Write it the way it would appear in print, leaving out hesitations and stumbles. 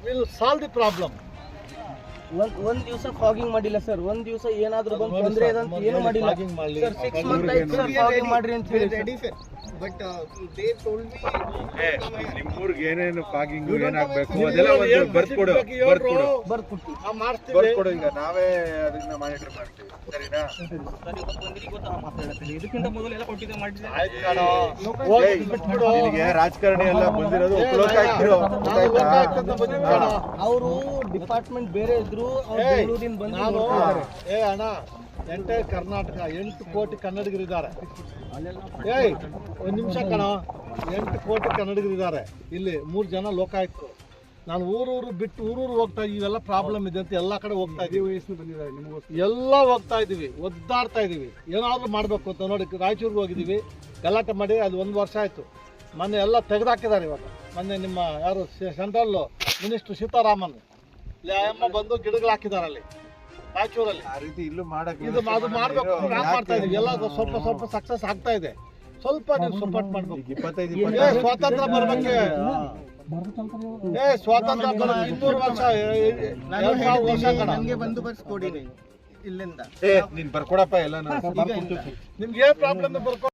Will solve the problem. ಒಂದ್ ದಿವಸ fogging ಮಾಡಿಲ್ಲ ಸರ್, ಒಂದ್ ದಿವಸ ಏನಾದ್ರು ಬಂದು ತೊಂದ್ರೆ ಇದೆ ಅಂತ ಏನು ಮಾಡಿಲ್ಲ ಸರ್. 6 ಮಂತ್ ಆಯ್ತು ಸರ್ ಫಾಗಿಂಗ್ ಮಾಡ್ರಿ ಅಂತ ಹೇಳಿ. ಬಟ್ ದೇ ಟೋಲ್ಡ್ ಮೀ ನಿಮ್ಮೂರ್ಗೆ ಏನೇನು ಫಾಗಿಂಗ್ ಏನಾಗಬೇಕು ಅದೆಲ್ಲ ಒಂದು ಬರ್ಕೊಡು ಬರ್ಕೊಡು. ಈಗ ನಾವೇ ಅದನ್ನ ಮಾನಿಟರ್ ಮಾಡ್ತೀವಿ, ಸರಿನಾ? ಇದಕ್ಕಿಂತ ಮೊದಲು ಎಲ್ಲ ಕೊಟ್ಟಿದ್ದೆ ಮಾಡಿದ್ದೆ. ನಿನಗೆ ರಾಜಕಾರಣಿ ಎಲ್ಲ ಬಂದಿರೋದು ಅವರು ಡಿಪಾರ್ಟ್ಮೆಂಟ್ ಬೇರೆ ಇದ್ರು, ಅವ್ರು ಬೆಂಗಳೂರಿಂದ ಬಂದು ಅಣ್ಣ ಎಂಟೈರ್ ಕರ್ನಾಟಕ 8 ಕೋಟಿ ಕನ್ನಡಿಗರಿದ್ದಾರೆ. ಒಂದು ನಿಮಿಷ ಕಣ, 8 ಕೋಟಿ ಕನ್ನಡಿಗರಿದ್ದಾರೆ. ಇಲ್ಲಿ 3 ಜನ ಲೋಕಾಯುಕ್ತರು. ನಾನು ಊರೂರು ಬಿಟ್ಟು ಊರೂರು ಹೋಗ್ತಾ ಇದ್ದೀವಿ. ಇವೆಲ್ಲ ಪ್ರಾಬ್ಲಮ್ ಇದೆ ಅಂತ ಎಲ್ಲ ಕಡೆ ಹೋಗ್ತಾ ಇದ್ದೀವಿ. ಎಲ್ಲ ಹೋಗ್ತಾ ಇದ್ದೀವಿ, ಒದ್ದಾಡ್ತಾ ಇದ್ದೀವಿ, ಏನಾದರೂ ಮಾಡಬೇಕು ಅಂತ. ನೋಡಿ, ರಾಯಚೂರಿಗೆ ಹೋಗಿದ್ದೀವಿ, ಗಲಾಟೆ ಮಾಡಿ ಅದು 1 ವರ್ಷ ಆಯಿತು. ಮೊನ್ನೆ ಎಲ್ಲ ತೆಗೆದಾಕಿದ್ದಾರೆ. ಇವಾಗ ಮೊನ್ನೆ ನಿಮ್ಮ ಯಾರು ಸೆಂಟ್ರಲ್ ಮಿನಿಸ್ಟ್ರು ಸೀತಾರಾಮನ್ ಅಮ್ಮ ಬಂದು ಗಿಡಗಳು ಹಾಕಿದ್ದಾರೆ ಅಲ್ಲಿ ರಾಯಚೂರಲ್ಲಿ. ಆ ರೀತಿ ಇಲ್ಲೂ ಮಾಡಕ್ಕೆ ಇದು ಅದು ಮಾಡಬೇಕು, ಮಾಡ್ತಾ ಇದೀವಿ. ಎಲ್ಲ ಸ್ವಲ್ಪ ಸಕ್ಸಸ್ ಆಗ್ತಾ ಇದೆ. ಸ್ವಲ್ಪ ನೀವು ಸಪೋರ್ಟ್ ಮಾಡ್ಬೇಕು. 25 ಸ್ವಾತಂತ್ರ್ಯ ಬರ್ಬೇಕು. ಸ್ವಾತಂತ್ರ್ಯ ಬರೋದು 200 ವರ್ಷ, 2000 ವರ್ಷ ಕಣ. ನನಗೆ ಬಂದೋಬಸ್ತ್ ಕೊಡಿ ಇಲ್ಲಿಂದ. ನೀನ್ ಬರ್ಕೊಡಪ್ಪ ಎಲ್ಲ ನಿಮ್ಗೆ ಏನ್ ಪ್ರಾಬ್ಲಮ್ ಬರ್ಕೊ.